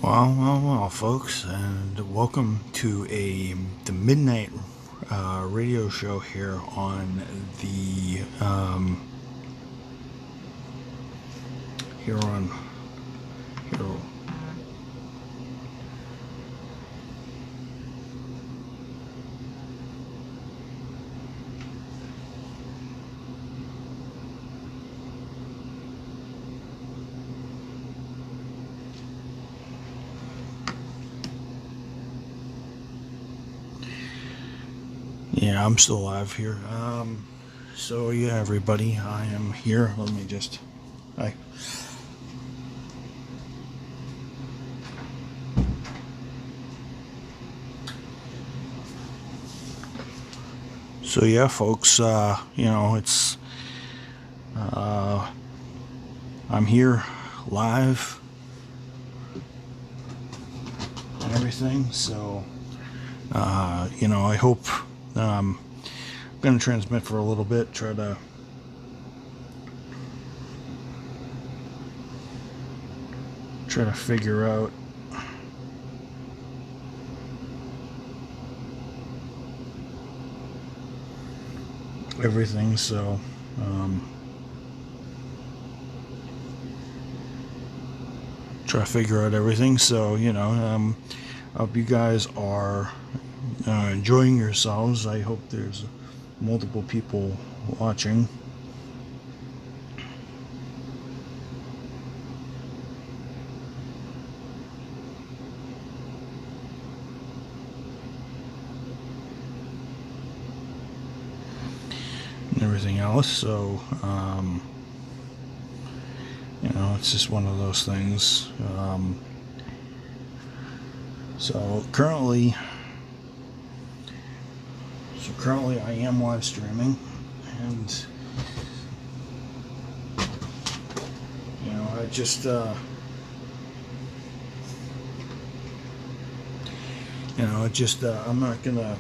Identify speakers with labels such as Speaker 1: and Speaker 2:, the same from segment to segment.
Speaker 1: Well, folks, and welcome to the midnight radio show here on the here on here. Yeah, I'm still alive here. So yeah, everybody, I am here. Let me just. Hi. So yeah, folks. It's. I'm here live and everything. So. I hope. I'm going to transmit for a little bit. Try to figure out everything. So. Try to figure out everything. So I hope you guys are enjoying yourselves. I hope there's multiple people watching. And everything else. So, it's just one of those things. So currently I am live streaming, and I just I'm not gonna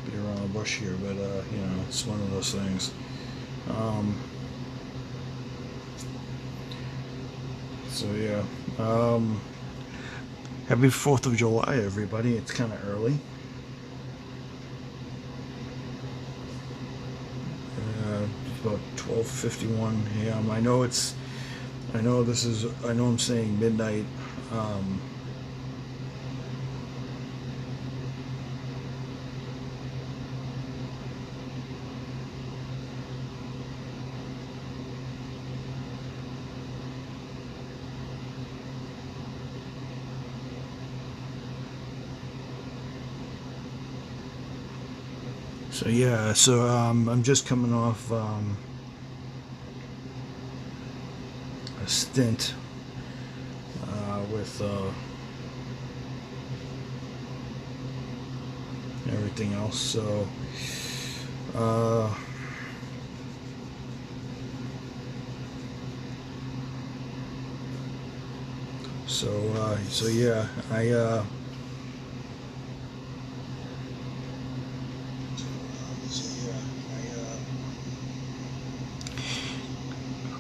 Speaker 1: beat around the bush here, but it's one of those things. So yeah, happy 4th of July, everybody. It's kind of early. It's about 12:51 a.m. I know I'm saying midnight. So yeah, I'm just coming off a stint with everything else. So yeah,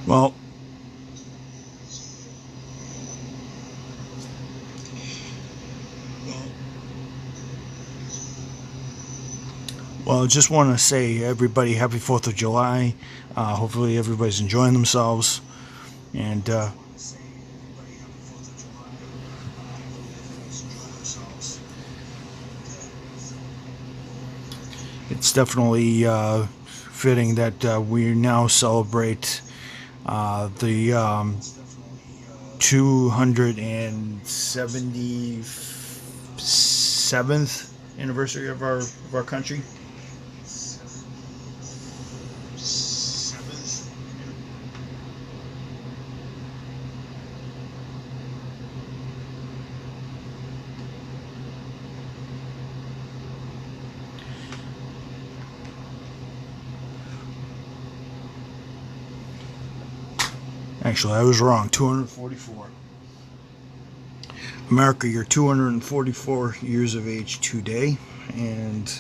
Speaker 1: well. Well, I just want to say, everybody, happy 4th of July. Hopefully, everybody's enjoying themselves. And it's definitely fitting that we now celebrate the 277th anniversary of our country. Actually, I was wrong. 244. America, you're 244 years of age today, and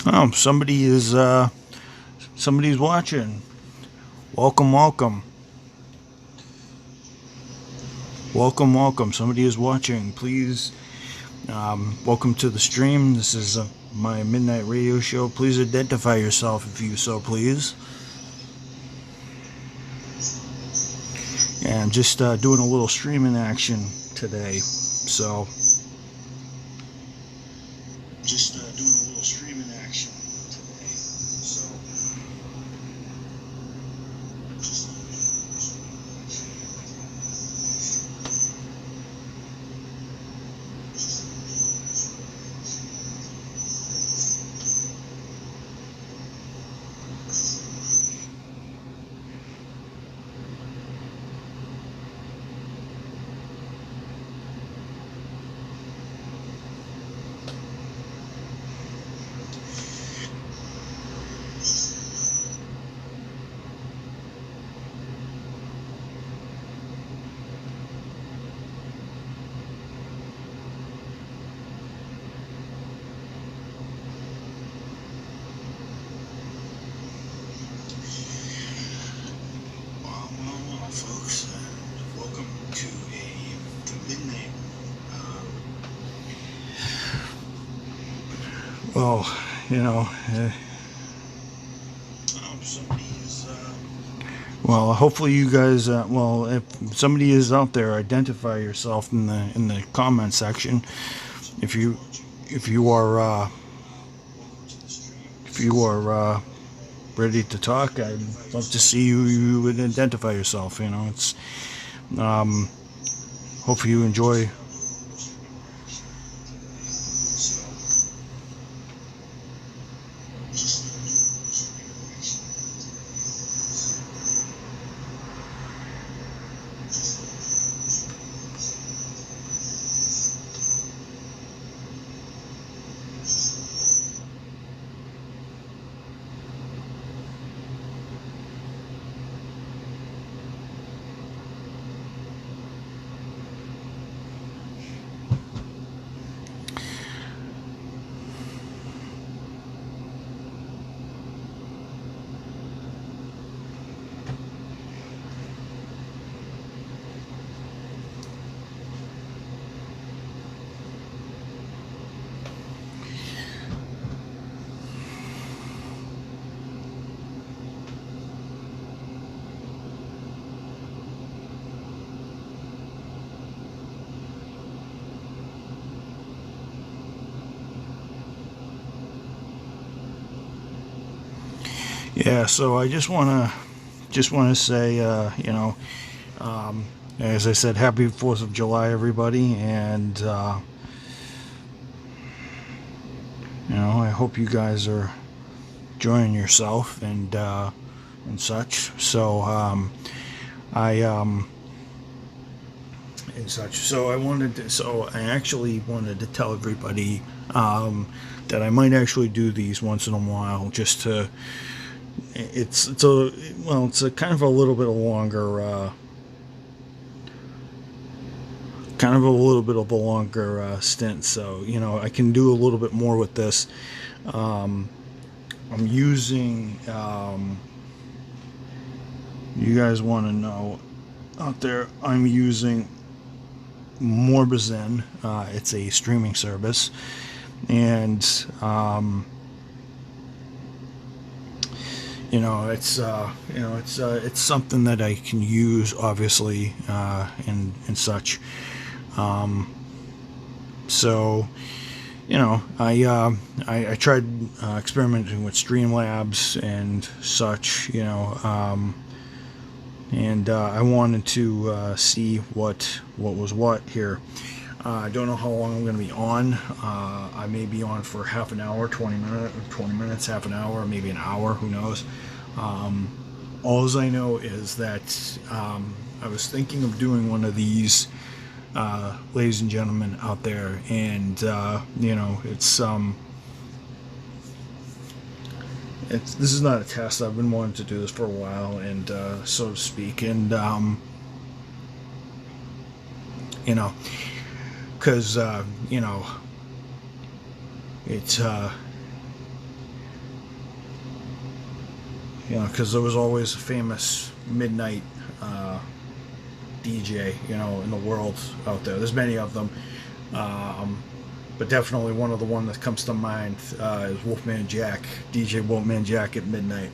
Speaker 1: Oh, somebody's watching. Welcome, welcome. Welcome, welcome. Somebody is watching. Please, welcome to the stream. This is my midnight radio show. Please identify yourself if you so please. And I'm just doing a little streaming action today. So, just doing a little streaming action today. So, well, folks, welcome to midnight. Well, you know, well, hopefully you guys. Well, if somebody is out there, identify yourself in the comment section. If you are ready to talk, I'd love to see you would identify yourself. You know, it's hopefully you enjoy. Yeah, so I just wanna say, you know, as I said, happy 4th of July, everybody, and you know, I hope you guys are enjoying yourself and such. So and such. So I actually wanted to tell everybody that I might actually do these once in a while, just to. It's a kind of a little bit longer, stint. So you know, I can do a little bit more with this. I'm using. You guys want to know out there? I'm using Morbizen. It's a streaming service, and you know, it's something that I can use, obviously, and such. So, you know, I tried experimenting with Streamlabs and such, you know, and I wanted to see what was what here. I don't know how long I'm going to be on. I may be on for half an hour, 20 minutes, half an hour, maybe an hour, who knows. All I know is that I was thinking of doing one of these, ladies and gentlemen out there, and you know, this is not a test. I've been wanting to do this for a while, and so to speak, and you know, because you know, it's You know, because there was always a famous midnight DJ, you know, in the world out there. There's many of them, but definitely one of the one that comes to mind is Wolfman Jack, DJ Wolfman Jack at midnight.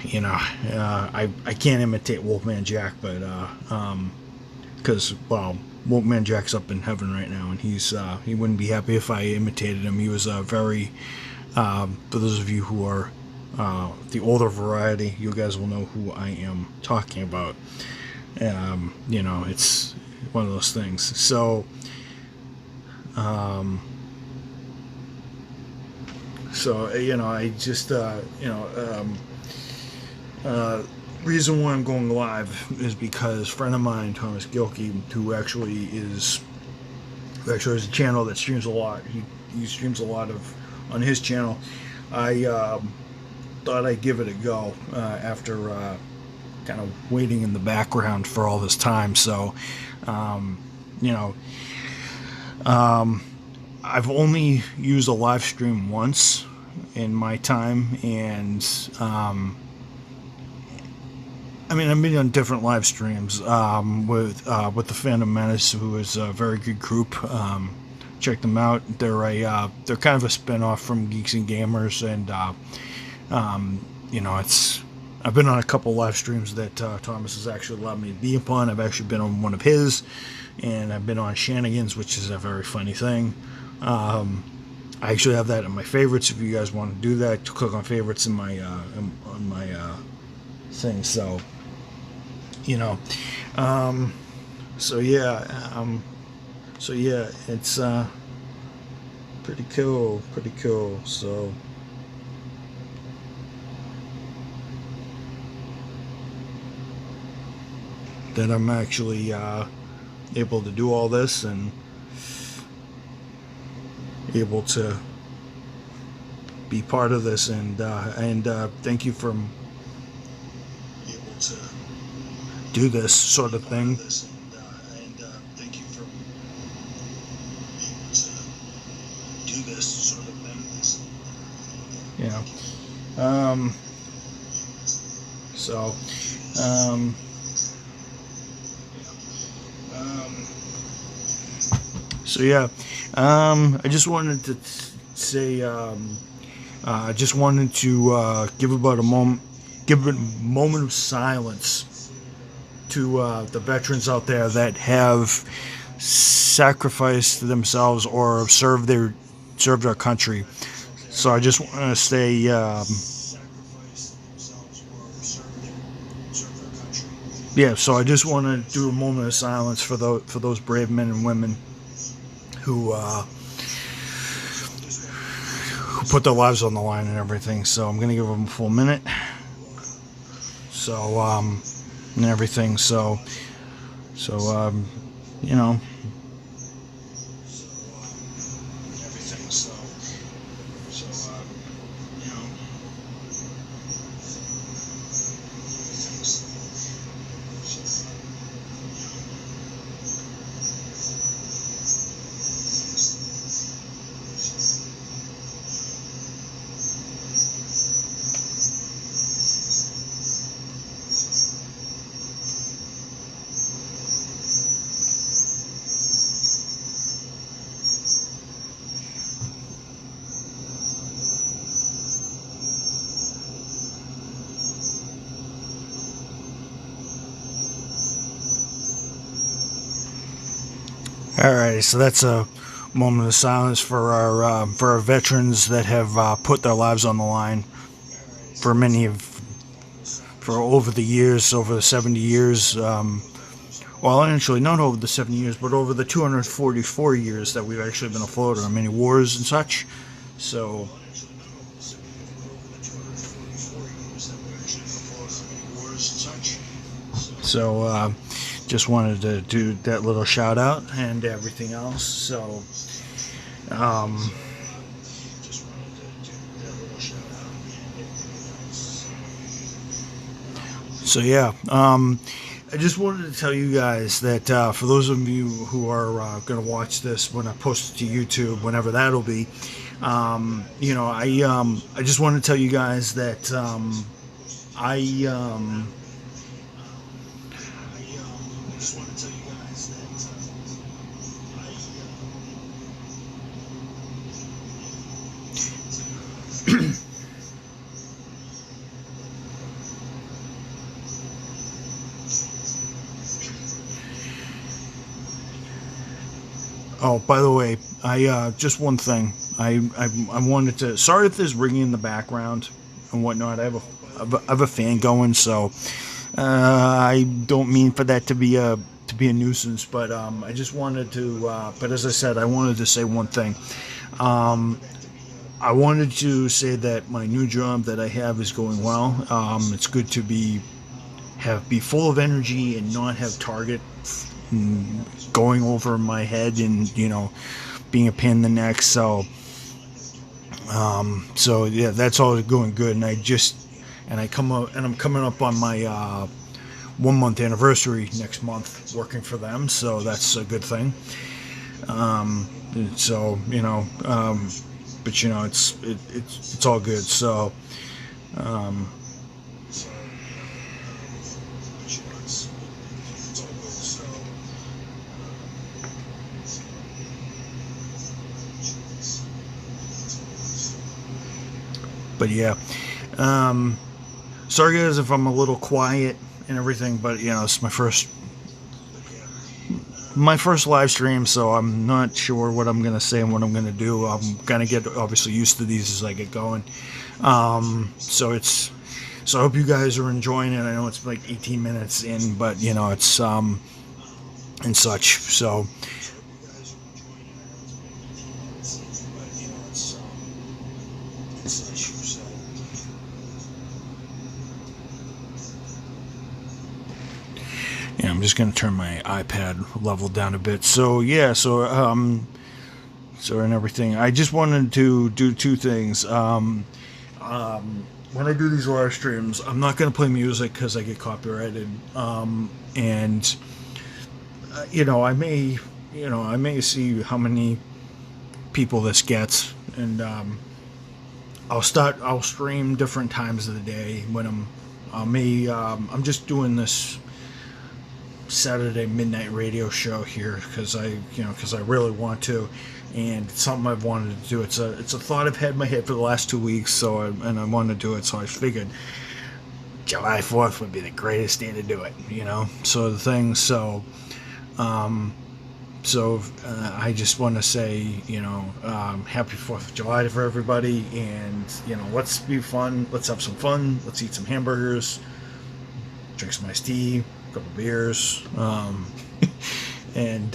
Speaker 1: You know, I can't imitate Wolfman Jack, but because well, Wolfman Jack's up in heaven right now, and he wouldn't be happy if I imitated him. He was very for those of you who are the older variety, you guys will know who I am talking about. You know, it's one of those things. So, you know, I just you know, reason why I'm going live is because a friend of mine, Thomas Gilkey, who actually has a channel that streams a lot. He streams a lot on his channel. I thought I'd give it a go after kind of waiting in the background for all this time. So, you know, I've only used a live stream once in my time, and I mean, I've been on different live streams with the Phantom Menace, who is a very good group. Check them out. They're kind of a spin-off from Geeks and Gamers, and you know, I've been on a couple live streams that Thomas has actually allowed me to be upon. I've actually been on one of his, and I've been on Shenanigans, which is a very funny thing. I actually have that in my favorites. If you guys want to do that, click on favorites in my thing. So, you know, so yeah, it's pretty cool. So. That I'm actually able to do all this and able to be part of this, and thank you for able to do this sort of thing. Thank you for able to do this sort of thing. Yeah. So. So yeah, I just wanted to say, I just wanted to give a moment of silence to the veterans out there that have sacrificed themselves or served our country. So I just want to say, yeah. So I just want to do a moment of silence for those brave men and women who put their lives on the line and everything. So I'm gonna give them a full minute. So and everything. So you know. Alright, so that's a moment of silence for our veterans that have put their lives on the line for for over the years, over the 70 years. Well, actually, not over the 70 years, but over the 244 years that we've actually been afloat on many wars and such. So. So, just wanted to do that little shout out and everything else. So, yeah. I just wanted to tell you guys that for those of you who are going to watch this when I post it to YouTube, whenever that'll be, I just want to tell you guys that I just want to tell you guys that Oh, by the way, I just one thing. I wanted to. Sorry if there's ringing in the background and whatnot. I have a fan going, so I don't mean for that to be a nuisance. But I just wanted to. But as I said, I wanted to say one thing. I wanted to say that my new job that I have is going well. It's good to be full of energy and not have target going over my head and being a pain in the neck. So yeah, that's all going good. And I'm coming up on my 1 month anniversary next month working for them, so that's a good thing. So but it's all good. So but yeah, sorry guys if I'm a little quiet and everything, but it's my first live stream, so I'm not sure what I'm gonna say and what I'm gonna do. I'm gonna get obviously used to these as I get going. So I hope you guys are enjoying it. I know it's like 18 minutes in, but it's and such. So yeah, I'm just gonna turn my iPad level down a bit. So yeah, so and everything. I just wanted to do two things. When I do these live streams, I'm not gonna play music because I get copyrighted. And I may see how many people this gets, and I'll stream different times of the day when I'm just doing this Saturday midnight radio show here because I really want to, and it's something I've wanted to do. It's a thought I've had in my head for the last 2 weeks, so I wanted to do it. So I figured July 4th would be the greatest day to do it, So the thing, I just want to say, happy 4th of July for everybody, and let's be fun. Let's have some fun. Let's eat some hamburgers, drink some iced tea, a couple beers, and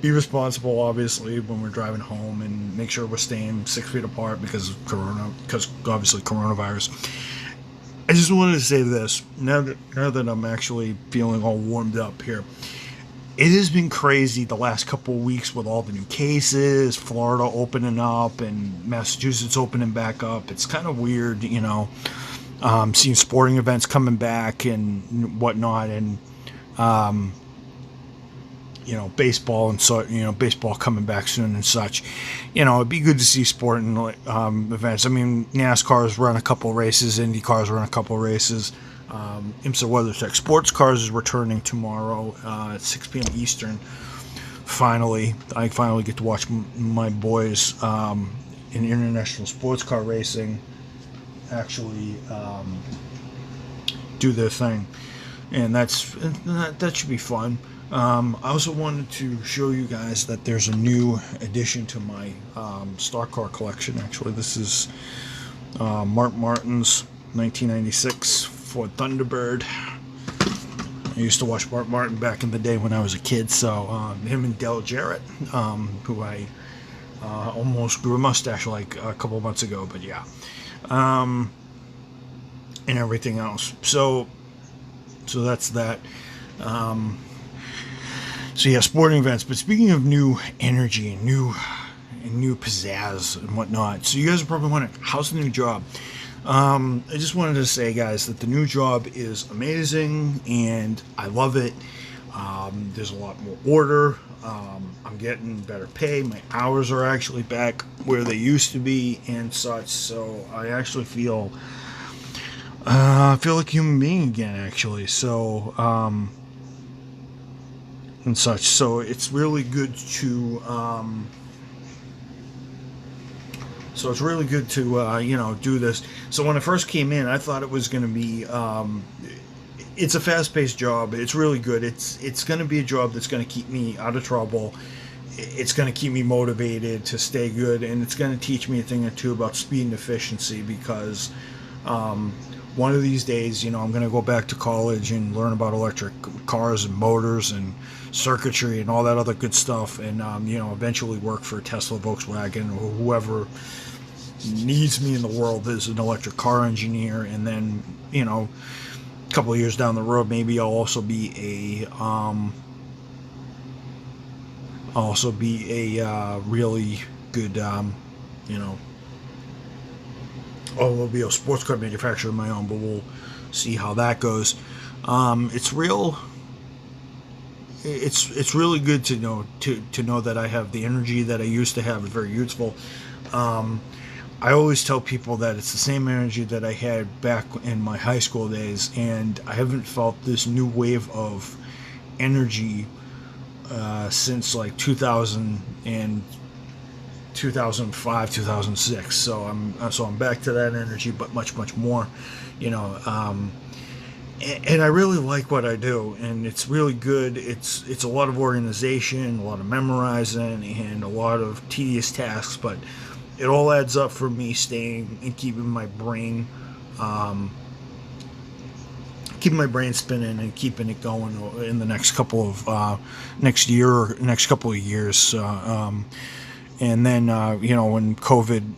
Speaker 1: be responsible obviously when we're driving home, and make sure we're staying 6 feet apart because obviously coronavirus. I just wanted to say this now that I'm actually feeling all warmed up here. It has been crazy the last couple of weeks with all the new cases, Florida opening up and Massachusetts opening back up. It's kind of weird, seeing sporting events coming back and whatnot, and baseball and so baseball coming back soon and such. It'd be good to see sporting events. I mean, NASCAR's run a couple races, IndyCar's run a couple races. IMSA WeatherTech Sports Cars is returning tomorrow at 6 p.m. Eastern. I finally get to watch my boys in international sports car racing actually do their thing, and that should be fun. I also wanted to show you guys that there's a new addition to my stock car collection. Actually, this is Mark Martin's 1996 Ford Thunderbird. I used to watch Mark Martin back in the day when I was a kid, so him and Dale Jarrett, who I almost grew a mustache like a couple months ago, but yeah, and everything else. So that's that. So yeah, sporting events. But speaking of new energy and new pizzazz and whatnot, so you guys are probably wondering, how's the new job? I just wanted to say, guys, that the new job is amazing and I love it. There's a lot more order. I'm getting better pay. My hours are actually back where they used to be and such. So I actually feel like a human being again, actually. So, and such. So it's really good to, do this. So when I first came in, I thought it was going to be, it's a fast-paced job. It's really good. It's going to be a job that's going to keep me out of trouble. It's going to keep me motivated to stay good, and it's going to teach me a thing or two about speed and efficiency because one of these days, I'm going to go back to college and learn about electric cars and motors and circuitry and all that other good stuff, and eventually work for Tesla, Volkswagen, or whoever needs me in the world as an electric car engineer. And then, a couple of years down the road, maybe I'll also be a really good, automobile sports car manufacturer of my own, but we'll see how that goes. It's really good to know that I have the energy that I used to have. It's very useful. I always tell people that it's the same energy that I had back in my high school days, and I haven't felt this new wave of energy since like 2000 and 2005, 2006. So I'm back to that energy, but much more, and I really like what I do, and it's really good. It's a lot of organization, a lot of memorizing, and a lot of tedious tasks, but it all adds up for me staying and keeping my brain spinning and keeping it going in the next couple of next couple of years. And then when COVID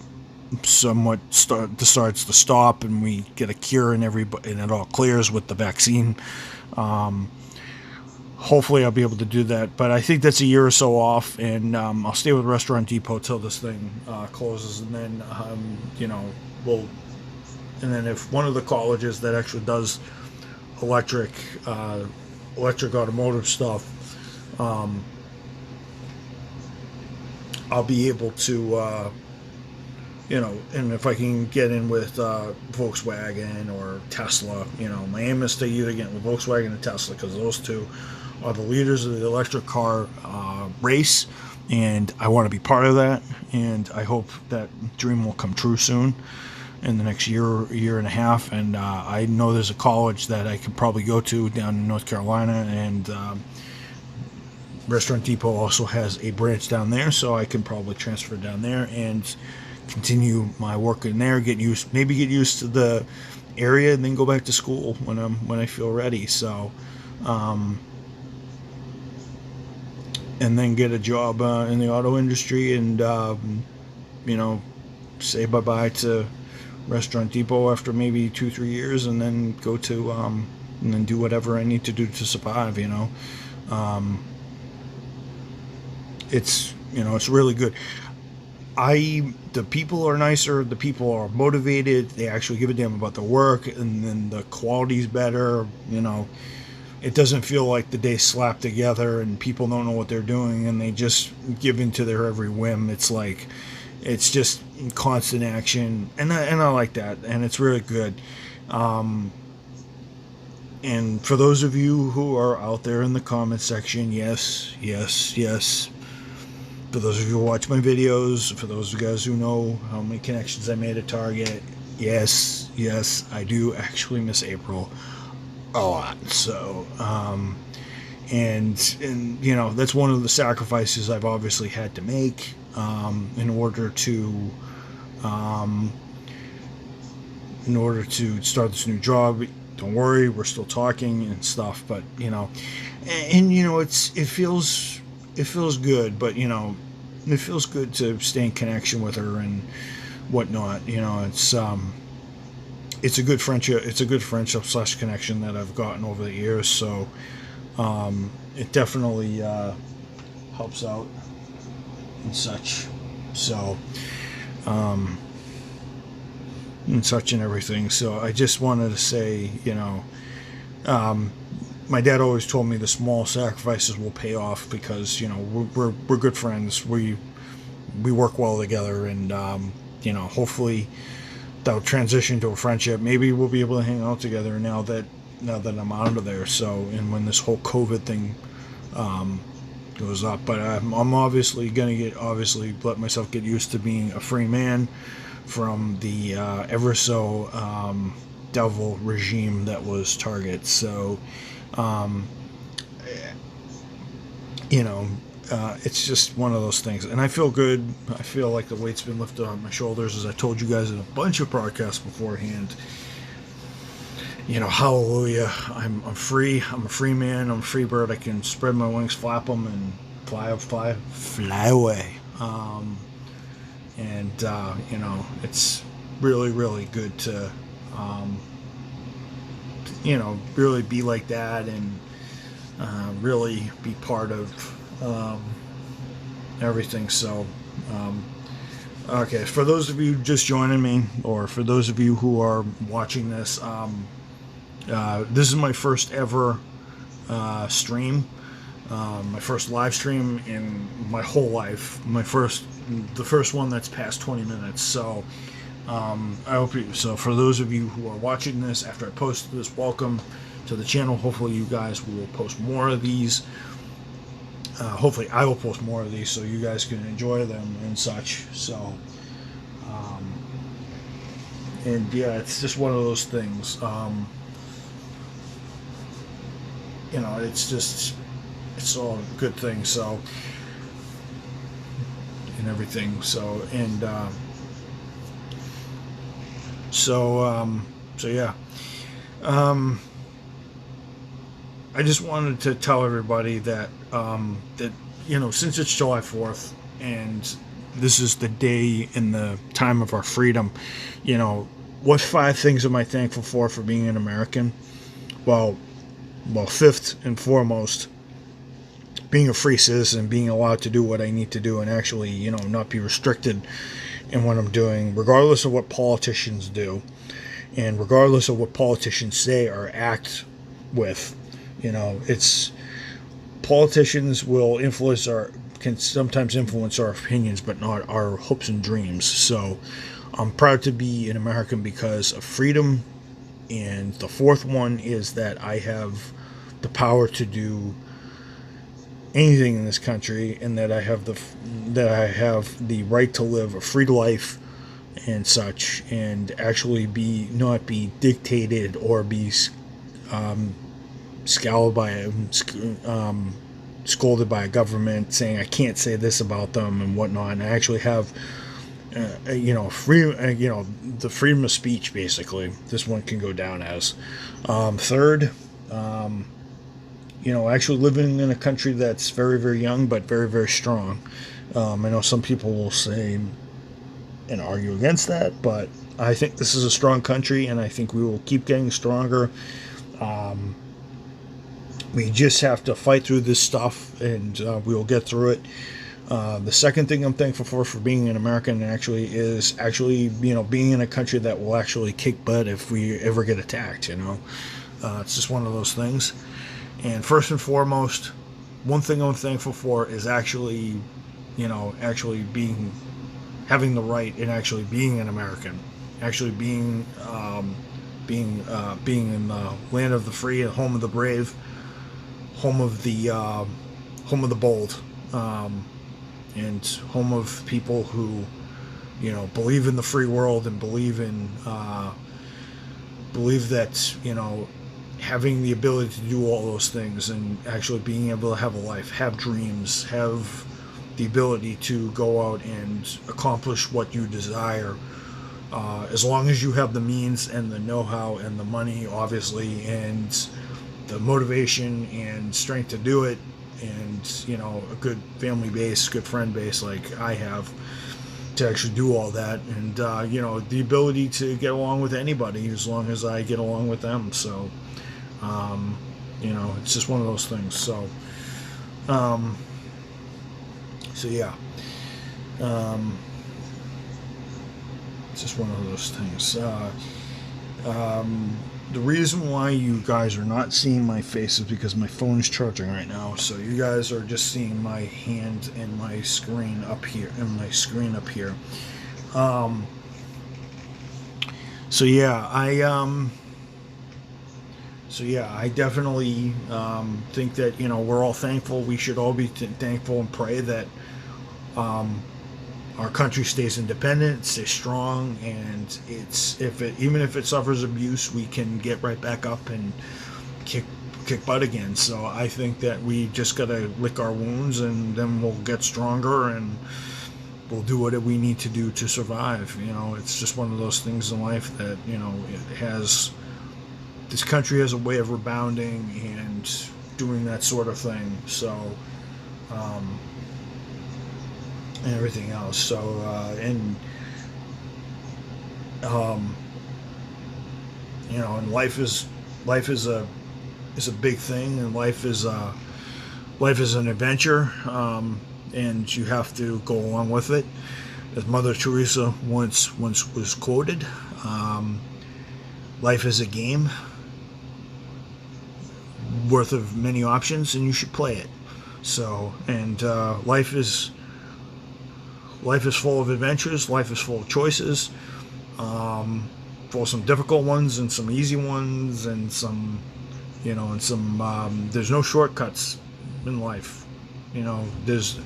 Speaker 1: somewhat starts to stop and we get a cure and it all clears with the vaccine, hopefully I'll be able to do that. But I think that's a year or so off, and I'll stay with Restaurant Depot till this thing closes, and then and then if one of the colleges that actually does electric automotive stuff, I'll be able to and if I can get in with Volkswagen or Tesla, my aim is to either get with Volkswagen or Tesla, because those two are the leaders of the electric car race, and I want to be part of that, and I hope that dream will come true soon in the next year and a half. And I know there's a college that I could probably go to down in North Carolina, and Restaurant Depot also has a branch down there, so I can probably transfer down there and continue my work in there, get used to the area, and then go back to school when I feel ready. So and then get a job in the auto industry, and say bye-bye to Restaurant Depot after maybe 2-3 years, and then go to and then do whatever I need to do to survive. It's really good. The people are nicer, the people are motivated, they actually give a damn about their work, and then the quality's better. It doesn't feel like the day's slapped together and people don't know what they're doing and they just give in to their every whim. It's like, it's just constant action, and I like that, and it's really good. And for those of you who are out there in the comment section, yes. For those of you who watch my videos, for those of you guys who know how many connections I made at Target, yes, I do actually miss April a lot. So, and that's one of the sacrifices I've obviously had to make in order to start this new job. Don't worry, we're still talking and stuff, but it feels good, but it feels good to stay in connection with her and whatnot. It's a good friendship. It's a good friendship / connection that I've gotten over the years. So it definitely helps out and such. So and such and everything. So I just wanted to say, my dad always told me the small sacrifices will pay off because we're good friends. We work well together, and hopefully that'll transition to a friendship. Maybe we'll be able to hang out together now that I'm out of there. So, and when this whole COVID thing goes up, but I'm obviously gonna let myself get used to being a free man from the ever so devil regime that was Target. So, it's just one of those things, and I feel good. I feel like the weight's been lifted off my shoulders, as I told you guys in a bunch of broadcasts beforehand. Hallelujah! I'm free. I'm a free man. I'm a free bird. I can spread my wings, flap them, and fly away. It's really, really good to, really be like that, and really be part of everything. So, okay, for those of you just joining me, or for those of you who are watching this, this is my first ever stream, my first live stream in my whole life. The first one that's past 20 minutes. So, so for those of you who are watching this after I post this, welcome to the channel. Hopefully you guys will post more of these. Hopefully I will post more of these so you guys can enjoy them and such. So, and yeah, it's just one of those things. It's all a good thing. So, and everything. So, and so yeah. I just wanted to tell everybody that since it's July 4th and this is the day and the time of our freedom, what 5 things am I thankful for being an American? Well, fifth and foremost, being a free citizen, being allowed to do what I need to do, and actually, not be restricted in what I'm doing, regardless of what politicians do, and regardless of what politicians say or act with. It's politicians can sometimes influence our opinions, but not our hopes and dreams. So I'm proud to be an American because of freedom. And the fourth one is that I have the power to do anything in this country, and that I have the right to live a free life and such, and actually not be dictated or be scolded by a government saying I can't say this about them and whatnot. And I actually have the freedom of speech. Basically, this one can go down as third. Actually living in a country that's very, very young but very, very strong. I know some people will say and argue against that, but I think this is a strong country, and I think we will keep getting stronger. We just have to fight through this stuff, and we will get through it. The second thing I'm thankful for being an American is being in a country that will actually kick butt if we ever get attacked. It's just one of those things. And first and foremost, one thing I'm thankful for is actually having the right and actually being an American, actually being in the land of the free and home of the brave, home of the bold, and home of people who believe in the free world and believe that having the ability to do all those things and actually being able to have a life, have dreams, have the ability to go out and accomplish what you desire, as long as you have the means and the know-how and the money, obviously, and the motivation and strength to do it, and a good family base, good friend base like I have, to actually do all that, and the ability to get along with anybody as long as I get along with them. So it's just one of those things. So yeah. it's just one of those things. The reason why you guys are not seeing my face is because my phone is charging right now. So you guys are just seeing my hand and my screen up here, So yeah, I definitely think that we're all thankful. We should all be thankful and pray that our country stays independent, stays strong, and even if it suffers abuse, we can get right back up and kick butt again. So I think that we just gotta lick our wounds, and then we'll get stronger, and we'll do what we need to do to survive. It's just one of those things in life that this country has a way of rebounding and doing that sort of thing. So. And everything else. So and life is a big thing, and life is an adventure, and you have to go along with it. As Mother Teresa once was quoted, life is a game worth of many options, and you should play it. So, and life is full of adventures. Life is full of choices, full of some difficult ones and some easy ones, and some, there's no shortcuts in life. It's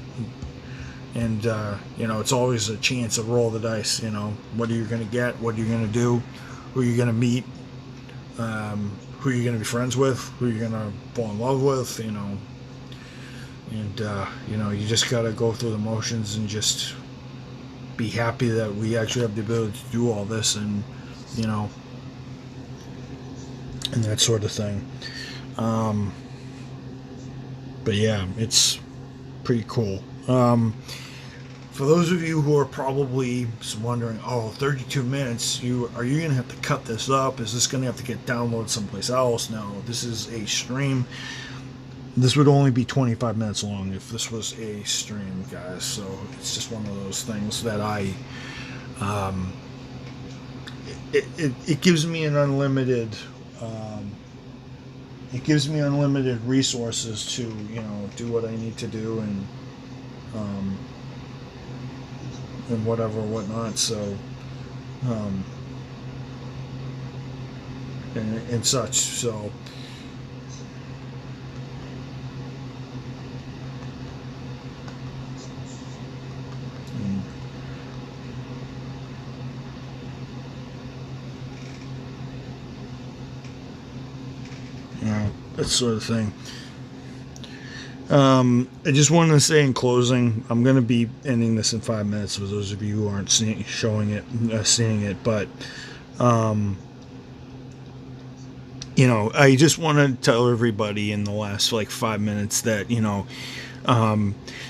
Speaker 1: always a chance, a roll of the dice. What are you going to get? What are you going to do? Who are you going to meet? Who are you going to be friends with? Who are you going to fall in love with? And you just got to go through the motions and just be happy that we actually have the ability to do all this, and and that sort of thing. But yeah, it's pretty cool. For those of you who are probably wondering, 32 minutes, are you going to have to cut this up? Is this going to have to get downloaded someplace else? No, this is a stream. This would only be 25 minutes long if this was a stream, guys. So it's just one of those things that it gives me an unlimited resources to do what I need to do, and whatnot. So and such. So. That sort of thing. I just wanted to say in closing, I'm going to be ending this in 5 minutes for those of you who aren't seeing it. But, I just want to tell everybody in the last 5 minutes that,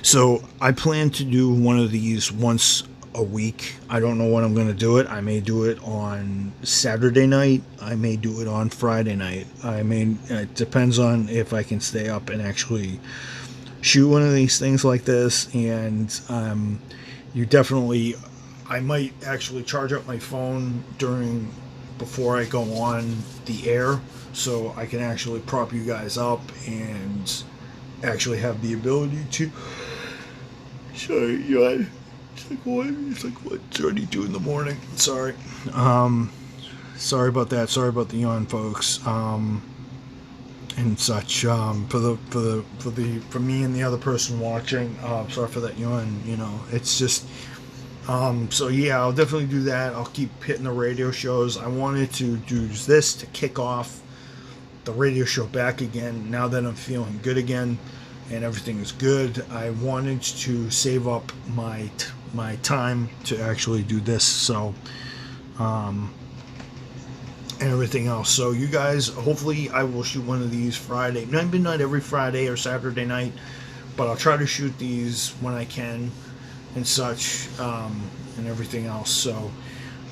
Speaker 1: so I plan to do one of these once a week. I don't know when I'm going to do it. I may do it on Saturday night. I may do it on Friday night. It depends on if I can stay up and actually shoot one of these things like this. And I might actually charge up my phone before I go on the air, so I can actually prop you guys up and actually have the ability to. Sorry, it's like what, 32 in the morning. Sorry. Sorry about that. Sorry about the yawn, folks. And such. For me and the other person watching. Sorry for that yawn. It's just. So yeah, I'll definitely do that. I'll keep hitting the radio shows. I wanted to do this to kick off the radio show back again. Now that I'm feeling good again and everything is good, I wanted to save up my time to actually do this. So, and everything else. So you guys, hopefully I will shoot one of these Friday. Maybe not every Friday or Saturday night, but I'll try to shoot these when I can and such, and everything else. So,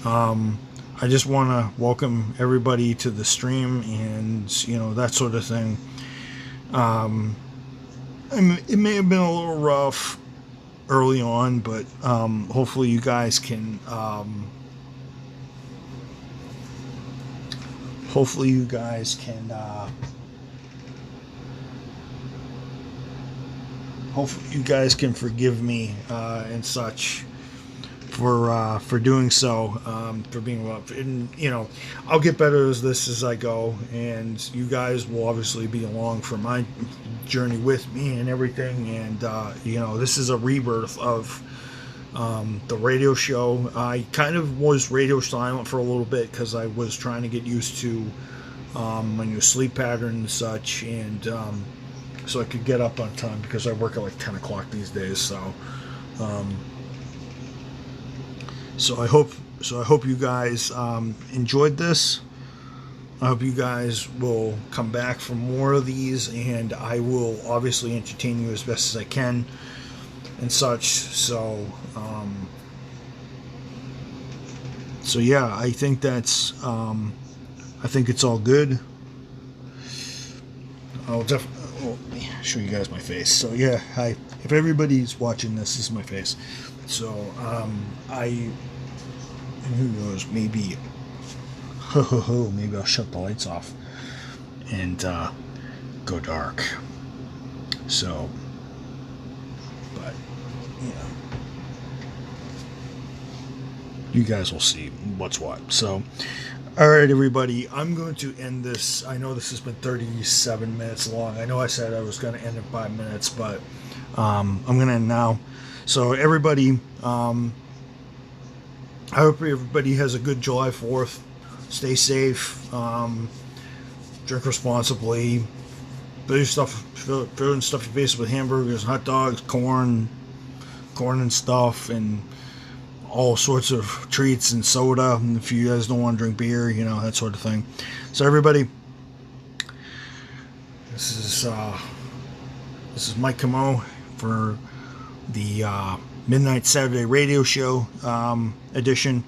Speaker 1: I just want to welcome everybody to the stream and, that sort of thing. It may have been a little rough early on, but hopefully you guys can hopefully you guys can forgive me and such for doing so, for being up. And I'll get better as this as I go, and you guys will obviously be along for my journey with me and everything. And this is a rebirth of the radio show. I kind of was radio silent for a little bit because I was trying to get used to my new sleep pattern and such, and so I could get up on time because I work at like 10 o'clock these days. So I hope you guys enjoyed this. I hope you guys will come back for more of these, and I will obviously entertain you as best as I can and such. So yeah, I think that's I think it's all good. I'll definitely show you guys my face. So yeah, hi. If everybody's watching this is my face. So and who knows, maybe maybe I'll shut the lights off and go dark. So, but you guys will see what's what. So, all right, everybody, I'm going to end this. I know this has been 37 minutes long. I know I said I was going to end in 5 minutes, but I'm going to end now. So, everybody, I hope everybody has a good July 4th. Stay safe. Drink responsibly. Fill your stuff your face with hamburgers, hot dogs, corn and stuff, and all sorts of treats and soda. And if you guys don't want to drink beer, that sort of thing. So everybody, this is Mike Camo for the Midnight Saturday Radio Show edition.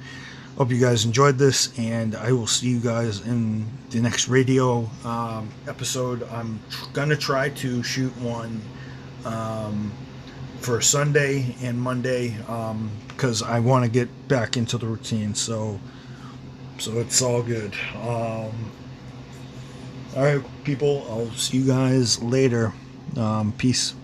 Speaker 1: Hope you guys enjoyed this, and I will see you guys in the next radio episode. I'm gonna try to shoot one for Sunday and Monday because I want to get back into the routine. So it's all good. All right, people. I'll see you guys later. Peace.